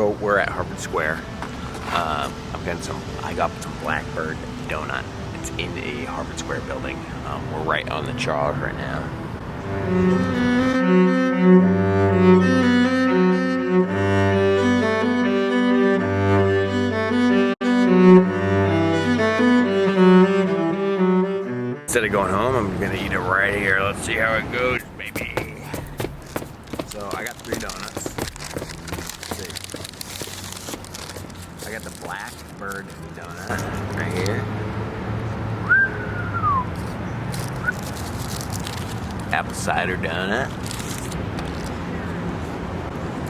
So we're at Harvard Square. I got some BlackBird donut. It's in a Harvard Square building. We're right on the Charles right now. Instead of going home, I'm gonna eat it right here. Let's see how it goes, baby. So I got 3 donuts. Let's see. I got the BlackBird donut right here. Apple cider donut.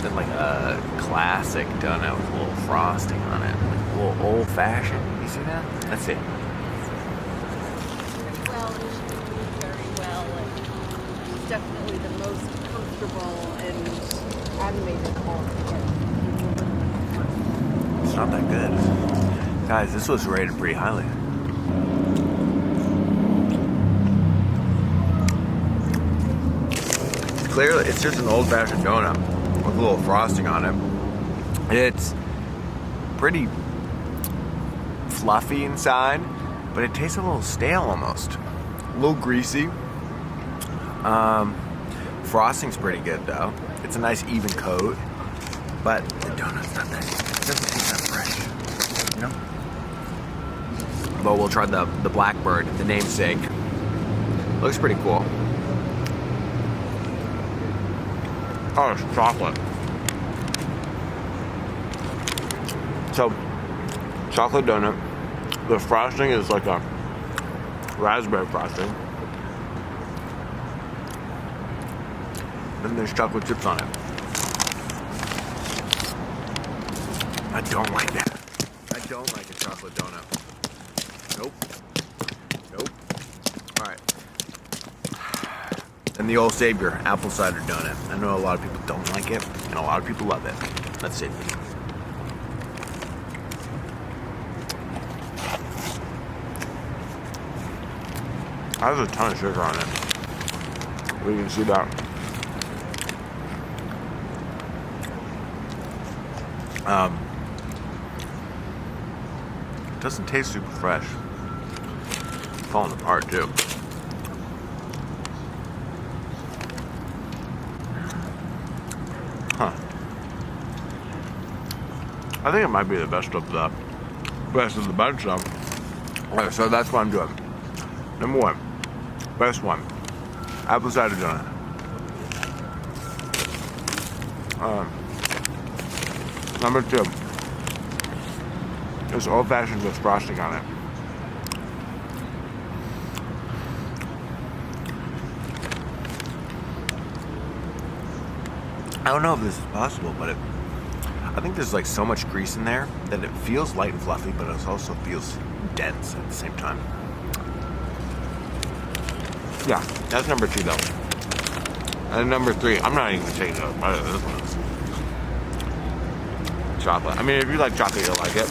Then like a classic donut with a little frosting on it. Like a little old fashioned. You see that? Let's see. Well, it should be very well, and it's definitely the most comfortable and animated altogether. It's not that good. Guys, this was rated pretty highly. Clearly, it's just an old-fashioned donut with a little frosting on it. It's pretty fluffy inside, but it tastes a little stale almost. A little greasy. Frosting's pretty good though. It's a nice even coat, but the donut's not that. It doesn't taste that fresh, you know. But we'll try the BlackBird, the namesake. Looks pretty cool. Oh, it's chocolate. So, chocolate donut. The frosting is like a raspberry frosting. Then there's chocolate chips on it. I don't like that. I don't like a chocolate donut. Nope. Nope. Alright. And the old savior, apple cider donut. I know a lot of people don't like it, and a lot of people love it. Let's see. There's a ton of sugar on it. You can see that. It doesn't taste super fresh. It's falling apart too. Huh. I think it might be the best of the bunch though. Okay, so that's what I'm doing. Number 1. Best one. Apple cider donut. Number 2. It's old fashioned with frosting on it. I don't know if this is possible, but I think there's like so much grease in there that it feels light and fluffy, but it also feels dense at the same time. Yeah, that's number 2 though. And number 3, I'm not even taking a bite of this one. Chocolate. I mean, if you like chocolate, you'll like it.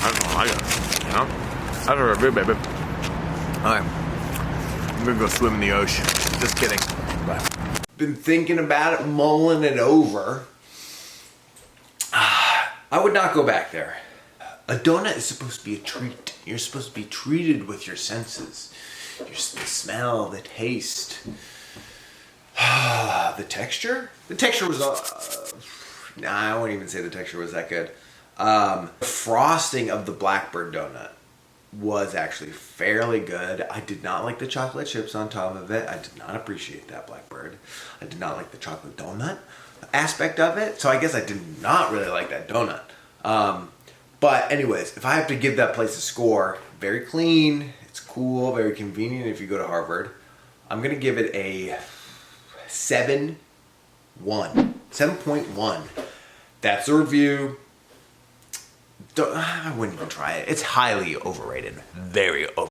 I just don't like it, you know? That's a review, baby. Alright. I'm gonna go swim in the ocean. Just kidding. But been thinking about it, mulling it over. I would not go back there. A donut is supposed to be a treat. You're supposed to be treated with your senses. The smell, the taste, the texture. The texture was, I won't even say the texture was that good. The frosting of the BlackBird donut was actually fairly good. I did not like the chocolate chips on top of it. I did not appreciate that BlackBird. I did not like the chocolate donut aspect of it. So I guess I did not really like that donut. But anyways, if I have to give that place a score, very clean, it's cool, very convenient if you go to Harvard. I'm gonna give it a 7.1. That's the review. I wouldn't even try it. It's highly overrated, very overrated.